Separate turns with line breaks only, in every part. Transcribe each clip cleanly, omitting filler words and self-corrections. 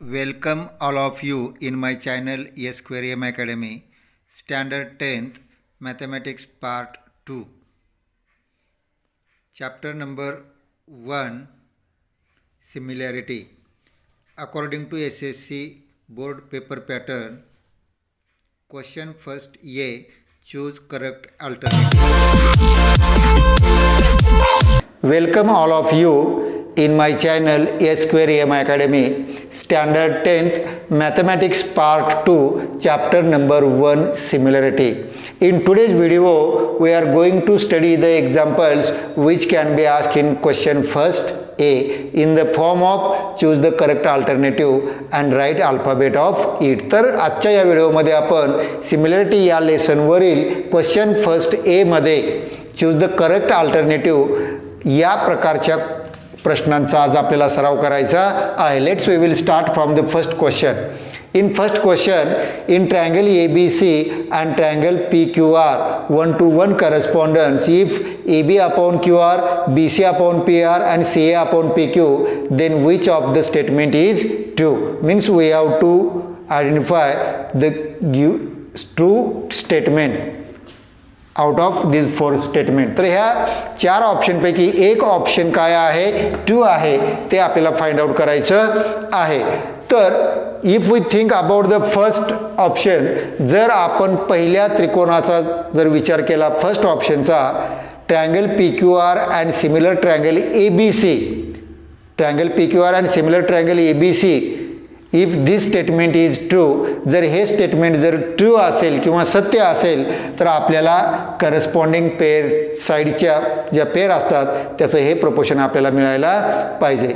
Welcome all of you in my channel Square Academy, Standard 10th Mathematics Part 2. Chapter number 1, Similarity. According to SSC Board Paper Pattern, question first A, choose correct alternative. Welcome all of you in my channel Square Academy, Standard 10th Mathematics Part 2, Chapter number 1, Similarity. In today's video, we are going to study the examples which can be asked in question first A in the form of choose the correct alternative and write alphabet of it. तर आजच्या या व्हिडिओमध्ये आपण similarity या लेसनवरील question first ए मध्ये choose the correct alternative या प्रकारच्या प्रश्नांचा आज आपल्याला सराव करायचा आहे. Let's we will start from the first question. In first question, in triangle ABC and triangle PQR 1-to-1 correspondence, if AB upon QR, BC upon PR and CA upon PQ, then which of the statement is true? Means we have to identify the true statement out of this four statement. तर ह्या चार ऑप्शनपैकी एक option काय आहे, true आहे, ते आपल्याला find out करायचं आहे. तर if we think about the first option, जर आपण पहिल्या त्रिकोणाचा जर विचार केला फर्स्ट ऑप्शनचा, triangle P Q R and similar triangle A B C, triangle P Q R and similar triangle A B C, if this statement is true, जर हे स्टेटमेंट जर ट्रू असेल किंवा सत्य असेल तर आपल्याला करस्पॉन्डिंग पेअर साईडच्या ज्या पेअर असतात त्याचं हे प्रपोर्शन आपल्याला मिळायला पाहिजे.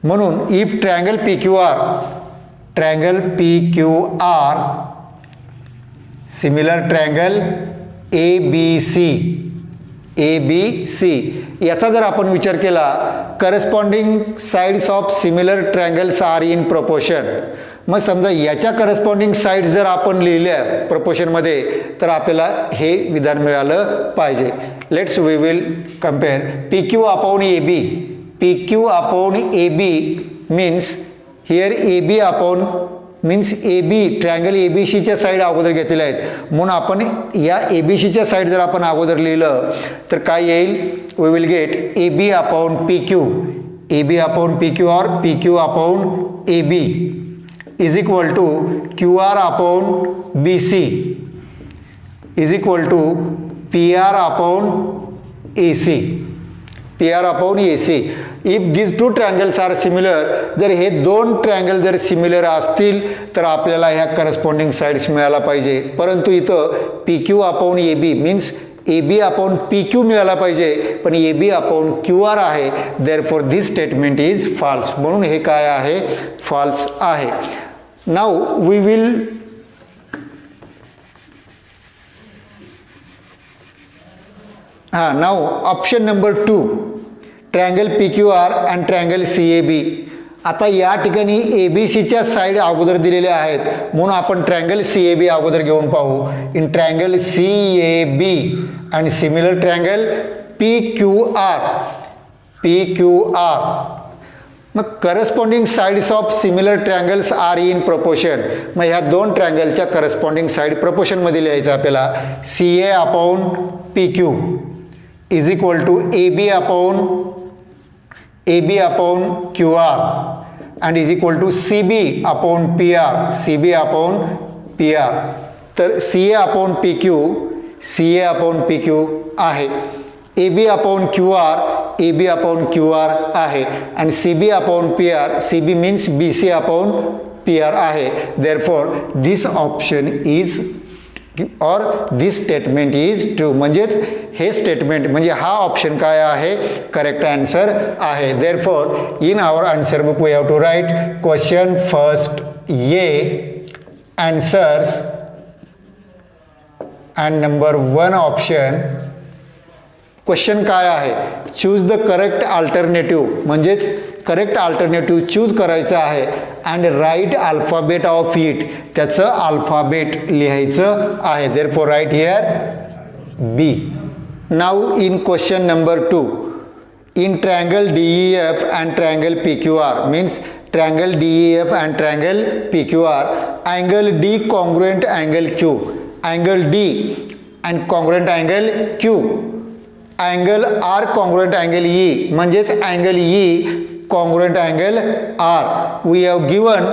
म्हणून if triangle P Q R similar triangle A B C याचा जर आपण विचार केला, corresponding sides of similar triangles are in proportion. मग समजा याच्या करस्पॉन्डिंग साइड जर आपण लिहिल्या प्रपोर्शनमध्ये तर आपल्याला हे विधान मिळालं पाहिजे. Let's we will compare P Q upon A B. P Q upon A B means here A B upon means A B, triangle A B सीच्या साईड अगोदर घेतलेल्या आहेत. म्हणून आपण या ए बी सीच्या साईड जर आपण अगोदर लिहिलं तर काय येईल, we will get A B upon P Q, A B upon P Q or P Q upon A B is equal to Q R upon B C is equal to P R upon A C, P R upon A C. If this two triangles are similar, जर हे दोन triangle जर similar असतील तर आपल्याला ह्या corresponding sides मिळायला पाहिजे. परंतु इथं P Q upon A B means A B upon P Q मिळाला पाहिजे, पण A B upon Q R आहे. Therefore this statement is false. म्हणून हे काय आहे, फॉल्स आहे. Now we will now option number 2, triangle P Q R and triangle C A B. आता या ठिकाणी ए बी सीच्या साईड अगोदर दिलेल्या आहेत म्हणून आपण ट्रायंगल सी ए बी अगोदर घेऊन पाहू. In triangle C A B and similar triangle P Q R, मग corresponding sides of similar triangles are in proportion. मग ह्या दोन ट्रायंगलच्या करस्पॉन्डिंग साइड प्रपोर्शनमध्ये लिहायचं आपल्याला. C A upon P Q is equal to A B upon Q R and is equal to C B upon P R. तर C A upon P Q आहे, A B upon Q R आहे आणि C B upon P R, C B means B C upon P R आहे. Therefore this option is or this statement is true. म्हणजेच हे statement म्हणजे हा option काय आहे, करेक्ट आन्सर आहे. Therefore in our answer book we have to write question first A answers and number 1 option. Question काय आहे, चूज द करेक्ट अल्टरनेटिव्ह, म्हणजेच करेक्ट अल्टरनेटिव्ह चूज करायचं आहे and write alphabet of it, त्याचं alphabet लिहायचं आहे. Therefore write here B. Now in question number 2, in triangle DEF and triangle PQR means triangle DEF and triangle PQR, angle D congruent angle Q, angle D and congruent angle Q, angle R congruent angle E म्हणजेच angle E congruent angle R. We have given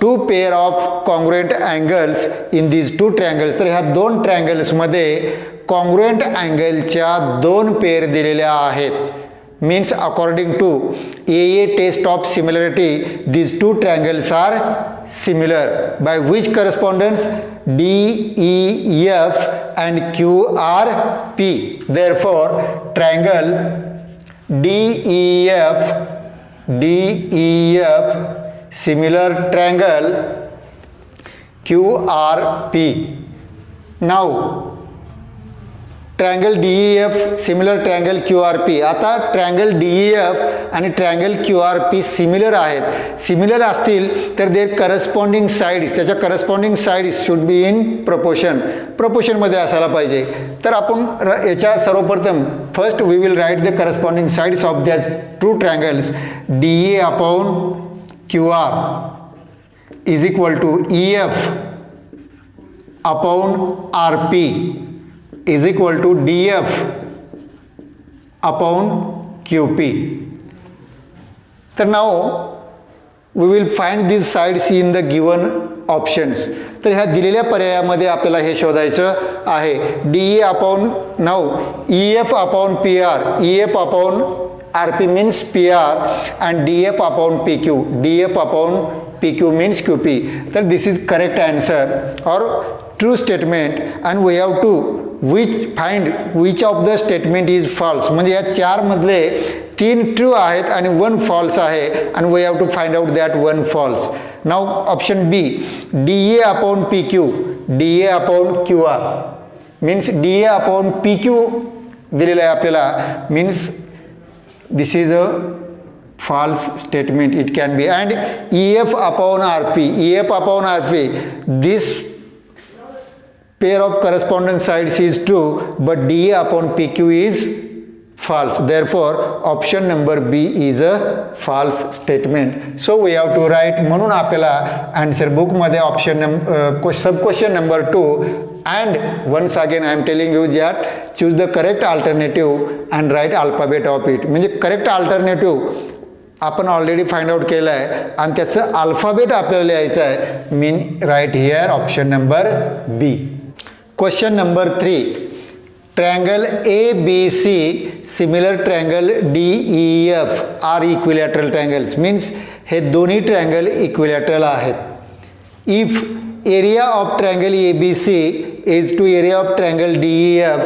two pair of congruent angles in these two triangles. तर ह्या दोन triangles मध्ये congruent angle च्या दोन pair दिलेल्या आहेत. Means according to AA test of similarity, these two triangles are similar. By which correspondence? DEF and QRP. Therefore, triangle DEF similar triangle QRP. Now triangle DEF similar triangle QRP. आता triangle DEF आणि triangle QRP similar आहेत. Similar असतील तर their corresponding sides, त्याच्या corresponding sides should be in प्रोपोर्शनमध्ये असायला पाहिजे. तर आपण याच्या सर्वप्रथम first we will write the corresponding sides of that two triangles. DA upon QR is equal to EF upon RP is equal to DF upon QP. तर now we will find these sides in the given options. तर ह्या दिलेल्या पर्यायामध्ये आपल्याला हे शोधायचं आहे. DE upon now EF upon PR, EF upon RP means PR and DF upon PQ, DF upon PQ means QP. तर this is correct answer or true statement and we have to find which of the statement is false. म्हणजे या चार मधले तीन true आहेत आणि one false आहे and we have to find out that one false. Now option B, DA upon PQ, DA upon QR means DA upon PQ दिलेला आहे आपल्याला, means this is a false statement. It can be. And EF upon RP, EF upon RP, this pair of corresponding sides is true but DA upon PQ is false. Therefore option number B is a false statement. So we have to write, म्हणून आपल्याला answer book मध्ये option sub question number 2 and once again I am telling you that choose the correct alternative and write alphabet of it. म्हणजे correct alternative आपण already find out केलं आहे आणि त्याचं alphabet आपल्याला लिहायचं आहे. Mean right here option number B. Question number 3, triangle ABC similar triangle DEF are equilateral triangles. Means हे दोन्ही ट्रायंगल इक्विलॅटरल आहेत. If area of triangle ABC is to area of triangle DEF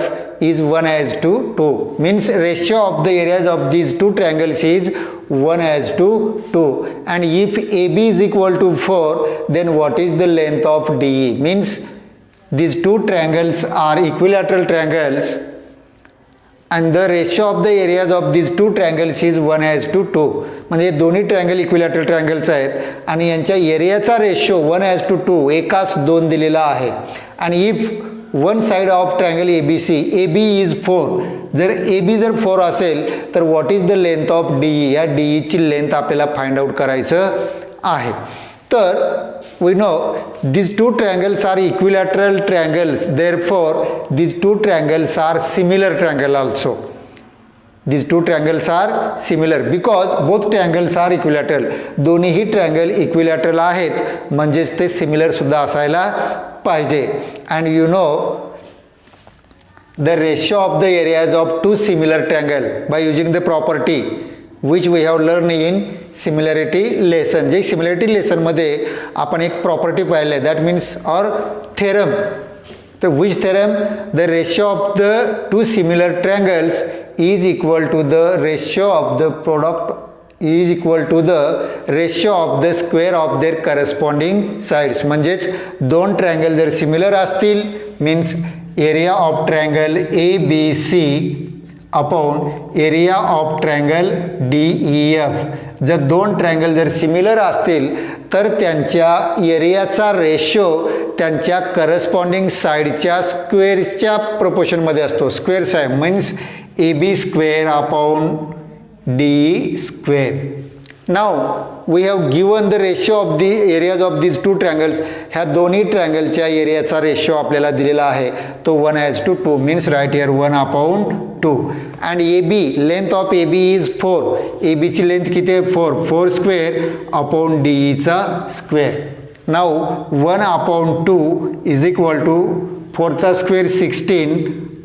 is 1:2, means ratio of the areas of these two triangles is 1:2. And if AB is equal to 4, then what is the length of DE? Means these two triangles are equilateral triangles and the ratio of the areas of these two triangles is 1:2. म्हणजे दोन्ही triangle equilateral triangles आहेत आणि यांच्या एरियाचा ratio 1:2 एकास 2 दिलेला आहे. आणि if one side of triangle ABC, AB is 4, जर AB जर 4 असेल तर what is the length of DE? या DEची लेंथ आपल्याला फाइंड आउट करायचं आहे. तर we know these two triangles are equilateral triangles, therefore these two triangles are similar triangle also. These two triangles are similar because both triangles are equilateral. दोन्हीही triangle equilateral आहेत म्हणजेच ते similar सुद्धा असायला पाहिजे. and you know the ratio of the areas of two similar triangle by using the property which we have learned in similarity lesson. जे similarity लेसनमध्ये आपण एक प्रॉपर्टी पाहिलं आहे, दॅट मीन्स ऑर थेरम. तर which theorem? The ratio of the two similar triangles is equal to the ratio of the product is equal to the ratio of the square of their corresponding sides. म्हणजेच दोन triangle जर similar असतील means area of triangle ABC upon area of triangle DEF. जर दोन triangle जर similar असतील तर त्यांच्या एरियाचा रेशो त्यांच्या करस्पॉन्डिंग साइडच्या स्क्वेअरच्या प्रोपोर्शनमध्ये असतो. स्क्वेअर्स आहे means AB square upon DE square. Now we have given the ratio of the areas of these two triangles. ह्या दोन्ही ट्रँगलच्या एरियाचा रेशो आपल्याला दिलेला आहे तो 1:2 means right here 1/2. And A B length of A B is 4. A बीची length किती आहे 4 square upon D ईचा square. Now 1/2 is equal to 4चा square 16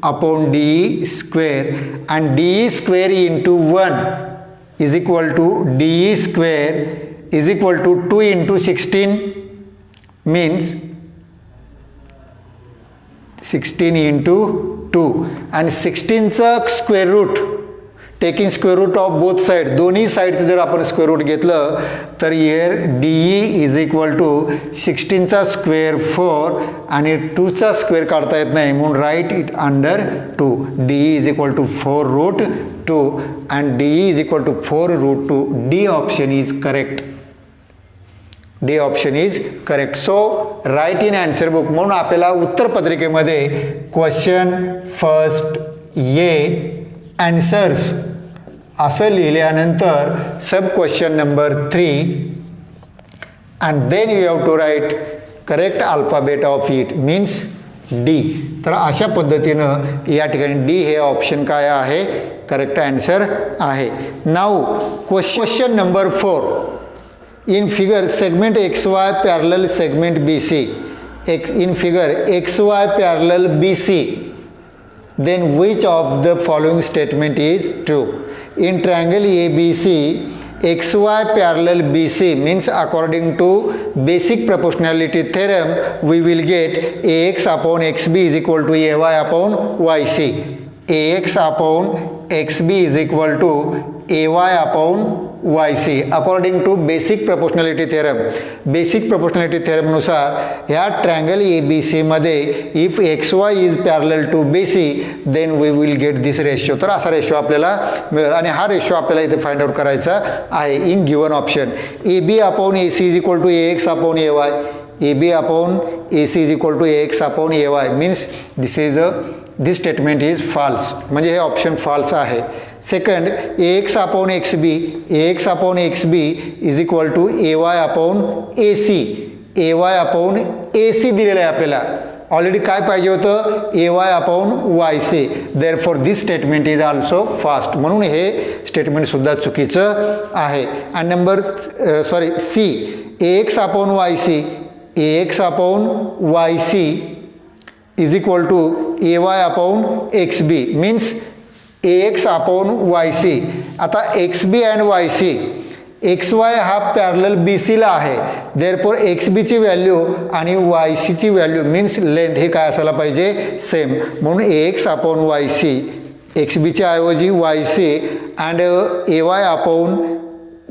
upon D E square and D E square into 1 is equal to d square is equal to 2 into 16 means 16 into 2 and 16चा square root taking square root of both side दोन्ही साईडचं जर आपण square root घेतलं तर here D E is equal to 16चा square 4 आणि 2चा स्क्वेअर काढता येत नाही म्हणून right it under 2. D E is equal to 4√2 and D is equal to 4√2. D option is correct. D option is correct. So write in answer book. म्हणून आपल्याला उत्तरपत्रिकेमध्ये question first ये आन्सर्स असं लिहिल्यानंतर सब question number 3 and then you have to write correct alphabet of it means D. तर अशा पद्धतीनं या ठिकाणी डी हे ऑप्शन काय आहे करेक्ट आन्सर आहे. Now question number 4 in figure segment XY parallel segment BC. In figure XY parallel BC then which of the following statement is true? In triangle ABC XY parallel BC means according to basic proportionality theorem we will get AX upon XB is equal to AY upon YC. AX upon XB is equal to AY upon YC according to basic proportionality theorem. Basic proportionality theorem नुसार ह्या triangle ABC मध्ये if XY is parallel to BC then we will get this ratio. तर असा ratio आपल्याला मिळेल आणि हा ratio आपल्याला इथे फाइंड आउट करायचा आहे in given option. AB upon AC is equal to AX upon AY. AB upon AC is equal to AX upon AY means this statement is false. म्हणजे हे ऑप्शन false आहे. Second AX upon XB AX upon XB is equal to AY upon AC. AY upon AC दिलेलं आहे आपल्याला already काय पाहिजे होतं AY upon YC. therefore this statement is also false. म्हणून हे स्टेटमेंट सुद्धा चुकीचं आहे. आणि number C AX upon YC AX upon YC is equal to AY upon XB means AX upon YC. आता XB and YC XY हा parallel BCला आहे therefore XBची value आणि YCची व्हॅल्यू मीन्स लेंथ हे काय असायला पाहिजे सेम म्हणून AX upon YC XBच्या ऐवजी YC अँड AY upon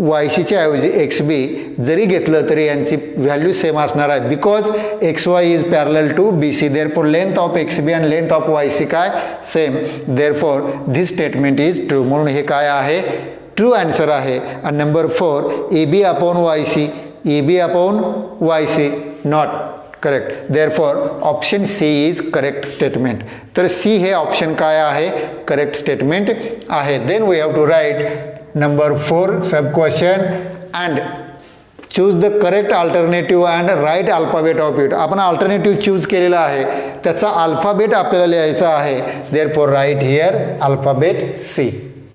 YCच्या ऐवजी XB जरी घेतलं तरी यांची व्हॅल्यू सेम असणार आहे because XY is parallel to BC. therefore length of XB आणि लेंथ ऑफ YC काय same. therefore this statement is true. म्हणून हे काय आहे ट्रू आन्सर आहे. आणि number 4 AB upon YC AB upon YC not correct. therefore option C is correct statement. तर C हे ऑप्शन काय आहे करेक्ट स्टेटमेंट आहे. Then we have to write number 4 sub question and choose the correct alternative and write alphabet of it. आपण alternative choose केलेला आहे त्याचा alphabet आपल्याला लिहायचा आहे. therefore write here alphabet C.